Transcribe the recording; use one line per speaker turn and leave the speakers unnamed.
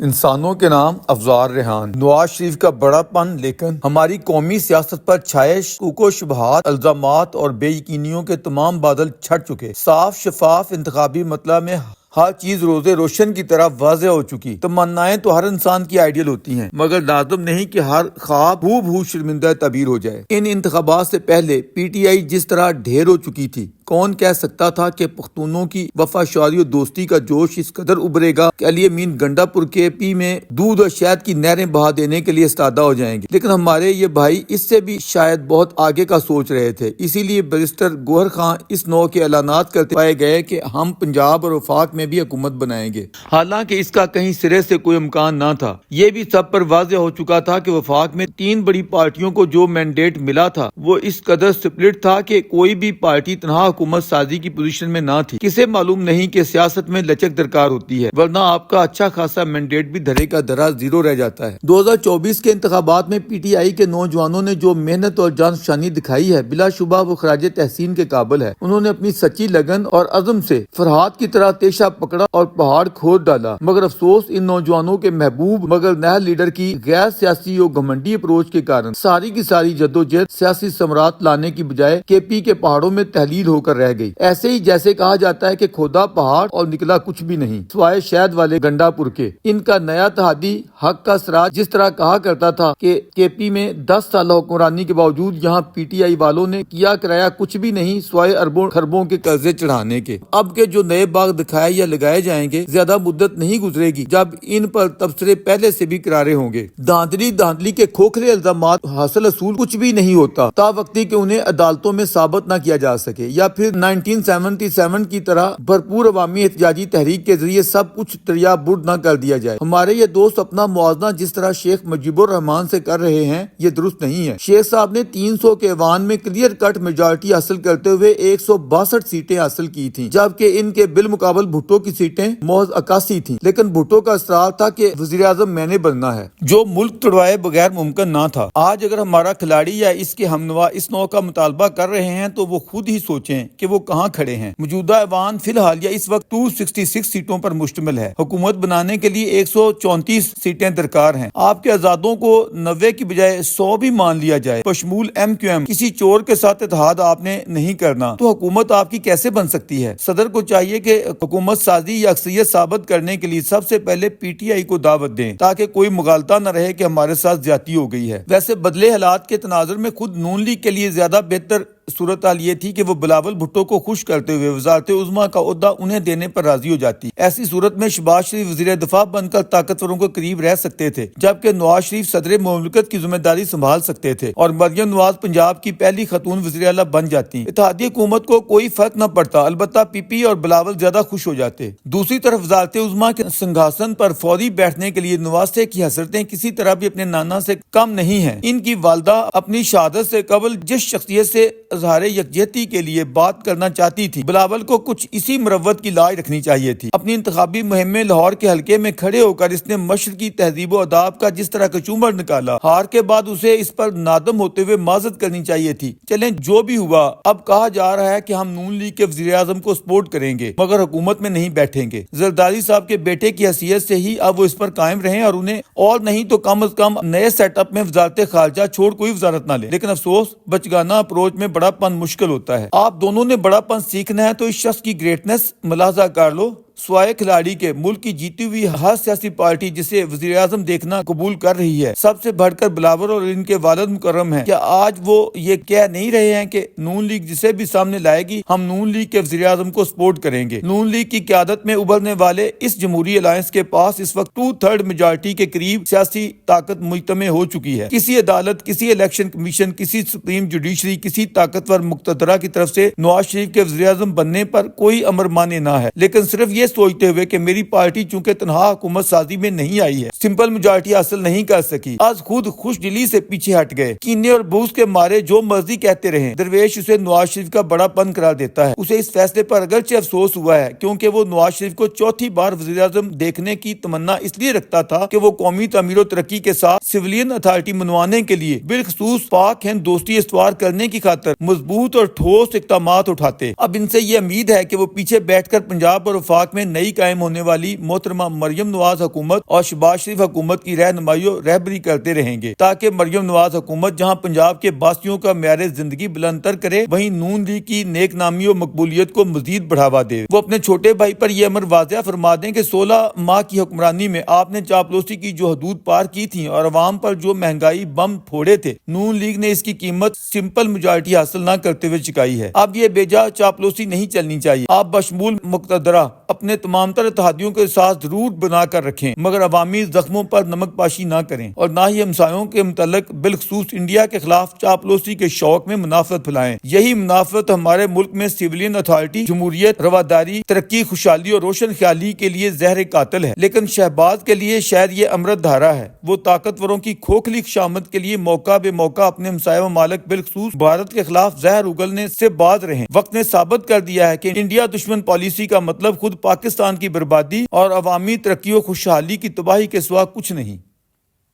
انسانوں کے نام افزار ریحان۔ نواز شریف کا بڑا پن لیکن ہماری قومی سیاست پر چھائے شکوک و شبہات، الزامات اور بے یقینیوں کے تمام بادل چھٹ چکے۔ صاف شفاف انتخابی مرحلہ میں ہر چیز روز روشن کی طرح واضح ہو چکی۔ تمنائیں تو ہر انسان کی آئیڈیل ہوتی ہیں، مگر لازم نہیں کہ ہر خواب ہو شرمندہ تعبیر ہو جائے۔ ان انتخابات سے پہلے پی ٹی آئی جس طرح ڈھیر ہو چکی تھی، کون کہہ سکتا تھا کہ پختونوں کی وفا شعاری و دوستی کا جوش اس قدر ابھرے گا کہ علی امین گنڈا پور کے پی میں دودھ اور شہد کی نہریں بہا دینے کے لیے استادہ ہو جائیں گے۔ لیکن ہمارے یہ بھائی اس سے بھی شاید بہت آگے کا سوچ رہے تھے، اسی لیے بیرسٹر گوہر خان اس نوع کے اعلانات کرتے پائے گئے کہ ہم پنجاب اور وفاق میں بھی حکومت بنائیں گے، حالانکہ اس کا کہیں سرے سے کوئی امکان نہ تھا۔ یہ بھی سب پر واضح ہو چکا تھا کہ وفاق میں 3 بڑی پارٹیوں کو جو مینڈیٹ ملا تھا وہ اس قدر سپلٹ تھا کہ کوئی بھی پارٹی تنہا حکومت سازی کی پوزیشن میں نہ تھی۔ کسے معلوم نہیں کہ سیاست میں لچک درکار ہوتی ہے، ورنہ آپ کا اچھا خاصا مینڈیٹ بھی دھرے کا دھرا زیرو رہ جاتا ہے۔ 2024 کے انتخابات میں پی ٹی آئی کے نوجوانوں نے جو محنت اور جان فشانی دکھائی ہے، بلا شبہ وہ خراج تحسین کے قابل ہے۔ انہوں نے اپنی سچی لگن اور عزم سے فرہاد کی طرح تیشہ پکڑا اور پہاڑ کھود ڈالا، مگر افسوس ان نوجوانوں کے محبوب مگر نہل لیڈر کی غیر سیاسی اور گھمنڈی اپروچ کے کارن ساری کی ساری جدوجہد سیاسی ثمرات لانے کی بجائے کے پی کے پہاڑوں میں تحلیل ہو کر رہ گئی۔ ایسے ہی جیسے کہا جاتا ہے کہ کھودا پہاڑ اور نکلا کچھ بھی نہیں سوائے شہد والے گنڈا پور کے۔ ان کا نیا تحادی حق کا سراج جس طرح کہا کرتا تھا کہ کے پی میں 10 سال حکمرانی کے باوجود یہاں پی ٹی آئی والوں نے کیا کرایا کچھ بھی نہیں سوائے اربوں خربوں کے قرضے چڑھانے کے۔ اب کے جو نئے باغ دکھائے یا لگائے جائیں گے، زیادہ مدت نہیں گزرے گی جب ان پر تبصرے پہلے سے بھی کرارے ہوں گے۔ دھاندلی کے کھوکھلے الزامات حاصل اصول کچھ بھی نہیں ہوتا تا وقتی کہ انہیں عدالتوں میں ثابت نہ کیا جا سکے، یا پھر 1977 کی طرح بھرپور عوامی احتجاجی تحریک کے ذریعے سب کچھ دریا برد نہ کر دیا جائے۔ ہمارے یہ دوست اپنا موازنہ جس طرح شیخ مجیب الرحمان سے کر رہے ہیں، یہ درست نہیں ہے۔ شیخ صاحب نے 300 کے ایوان میں کلیئر کٹ میجارٹی حاصل کرتے ہوئے 162 سیٹیں حاصل کی تھیں، جبکہ ان کے بالمقابل بھٹو کی سیٹیں محض 81 تھیں۔ لیکن بھٹو کا اصرار تھا کہ وزیر اعظم میں نے بننا ہے، جو ملک توڑائے بغیر ممکن نہ تھا۔ آج اگر ہمارا کھلاڑی یا اس کے ہمنوا اس نوع کا مطالبہ کر رہے ہیں تو وہ خود ہی سوچیں کہ وہ کہاں کھڑے ہیں۔ موجودہ ایوان فی الحال یا اس وقت 266 سیٹوں پر مشتمل ہے۔ حکومت بنانے کے لیے 134 سیٹیں درکار ہیں۔ آپ کے آزادوں کو 90 کی بجائے 100 بھی مان لیا جائے بشمول ایم کیو ایم، کسی چور کے ساتھ اتحاد آپ نے نہیں کرنا تو حکومت آپ کی کیسے بن سکتی ہے؟ صدر کو چاہیے کہ حکومت سازی یا اکثریت ثابت کرنے کے لیے سب سے پہلے پی ٹی آئی کو دعوت دیں، تاکہ کوئی مغالطہ نہ رہے کہ ہمارے ساتھ زیادتی ہو گئی ہے۔ ویسے بدلے حالات کے تناظر میں خود نون لیگ کے لیے زیادہ بہتر صورتحال یہ تھی کہ وہ بلاول بھٹو کو خوش کرتے ہوئے وزارت عظمیٰ کا عہدہ انہیں دینے پر راضی ہو جاتی۔ ایسی صورت میں شہباز شریف وزیر دفاع بن کر طاقتوروں کو قریب رہ سکتے تھے، جبکہ نواز شریف صدر مملکت کی ذمہ داری سنبھال سکتے تھے اور مریم نواز پنجاب کی پہلی خاتون وزیر اعلیٰ بن جاتی۔ اتحادی حکومت کو کوئی فرق نہ پڑتا، البتہ پی پی اور بلاول زیادہ خوش ہو جاتے۔ دوسری طرف وزارت عظمیٰ کے سنگھاسن پر فوری بیٹھنے کے لیے نواز کی حسرتیں کسی طرح بھی اپنے نانا سے کم نہیں ہیں۔ ان کی والدہ اپنی شہادت سے قبل جس شخصیت سے اظہار یکجہتی کے لیے بات کرنا چاہتی تھی، بلاول کو کچھ اسی مروت کی لاج رکھنی چاہیے تھی۔ اپنی انتخابی مہم میں لاہور کے حلقے میں کھڑے ہو کر اس نے مشرق کی تہذیب و آداب کا جس طرح کچومر نکالا، ہار کے بعد اسے اس پر نادم ہوتے ہوئے معذرت کرنی چاہیے تھی۔ چلیں جو بھی ہوا، اب کہا جا رہا ہے کہ ہم نون لیگ کے وزیر اعظم کو سپورٹ کریں گے مگر حکومت میں نہیں بیٹھیں گے۔ زرداری صاحب کے بیٹے کی حیثیت سے ہی اب وہ اس پر قائم رہیں اور انہیں اور نہیں تو کم از کم نئے سیٹ اپ میں وزارت خارجہ چھوڑ کوئی وزارت نہ لے۔ لیکن افسوس بچگانہ اپروچ میں بڑا پن مشکل ہوتا ہے۔ آپ دونوں نے بڑا پن سیکھنا ہے تو اس شخص کی گریٹنس ملاحظہ کر لو۔ سوائے کھلاڑی کے ملک کی جیتی ہوئی ہر سیاسی پارٹی جسے وزیر اعظم دیکھنا قبول کر رہی ہے، سب سے بڑھ کر بلاول اور ان کے والد مکرم ہیں۔ کیا آج وہ یہ کہہ نہیں رہے ہیں کہ نون لیگ جسے بھی سامنے لائے گی ہم نون لیگ کے وزیر اعظم کو سپورٹ کریں گے؟ نون لیگ کی قیادت میں ابھرنے والے اس جمہوری الائنس کے پاس اس وقت 2/3 میجارٹی کے قریب سیاسی طاقت مجتمع ہو چکی ہے۔ کسی عدالت، کسی الیکشن کمیشن، کسی سپریم جوڈیشری، کسی طاقتور مقتدرہ کی طرف سے نواز شریف کے وزیر اعظم بننے پر کوئی امر مانے نہ ہے، لیکن صرف یہ سوچتے ہوئے کہ میری پارٹی چونکہ تنہا حکومت سازی میں نہیں آئی ہے، سمپل میجارٹی حاصل نہیں کر سکی، آج خود خوش دلی سے پیچھے ہٹ گئے، کینے اور بغض کے مارے جو مرضی کہتے رہیں۔ درویش اسے نواز شریف کا بڑا پن قرار دیتا ہے۔ اسے اس فیصلے پر اگرچہ افسوس ہوا ہے کیونکہ وہ نواز شریف کو چوتھی بار وزیر اعظم دیکھنے کی تمنا اس لیے رکھتا تھا کہ وہ قومی تعمیر و ترقی کے ساتھ سویلین اتھارٹی منوانے کے لیے بالخصوص پاک ہند دوستی استوار کرنے کی خاطر مضبوط اور ٹھوس اقدامات اٹھاتے۔ اب ان سے یہ امید ہے کہ وہ پیچھے بیٹھ کر پنجاب اور وفاق میں میں نئی قائم ہونے والی محترمہ مریم نواز حکومت اور شہباز شریف حکومت کی رہنمائی و رہبری کرتے رہیں گے، تاکہ مریم نواز حکومت جہاں پنجاب کے باسیوں کا معیار زندگی بلند تر کرے، وہیں نون لیگ کی نیک نامی و مقبولیت کو مزید بڑھاوا دے۔ وہ اپنے چھوٹے بھائی پر یہ امر واضح فرما دیں کہ 16 ماہ کی حکمرانی میں آپ نے چاپلوسی کی جو حدود پار کی تھیں اور عوام پر جو مہنگائی بم پھوڑے تھے، نون لیگ نے اس کی قیمت سمپل میجارٹی حاصل نہ کرتے ہوئے چکائی ہے۔ اب یہ بیجا چاپلوسی نہیں چلنی چاہیے۔ آپ بشمول مقتدرہ اپنے تمام تر اتحادیوں کے ساتھ ضرور بنا کر رکھیں، مگر عوامی زخموں پر نمک پاشی نہ کریں اور نہ ہی ہمسایوں کے متعلق بالخصوص انڈیا کے خلاف چاپلوسی کے شوق میں منافرت پھیلائیں۔ یہی منافرت ہمارے ملک میں سویلین اتھارٹی، جمہوریت، رواداری، ترقی، خوشحالی اور روشن خیالی کے لیے زہر قاتل ہے، لیکن شہباز کے لیے شاید یہ امرت دھارا ہے۔ وہ طاقتوروں کی کھوکھلی خشامت کے لیے موقع بے موقع اپنے ہمسایہ ممالک بالخصوص بھارت کے خلاف زہر اگلنے سے باز رہیں۔ وقت نے ثابت کر دیا ہے کہ انڈیا دشمن پالیسی کا مطلب خود پاکستان کی بربادی اور عوامی ترقی و خوشحالی کی تباہی کے سوا کچھ نہیں۔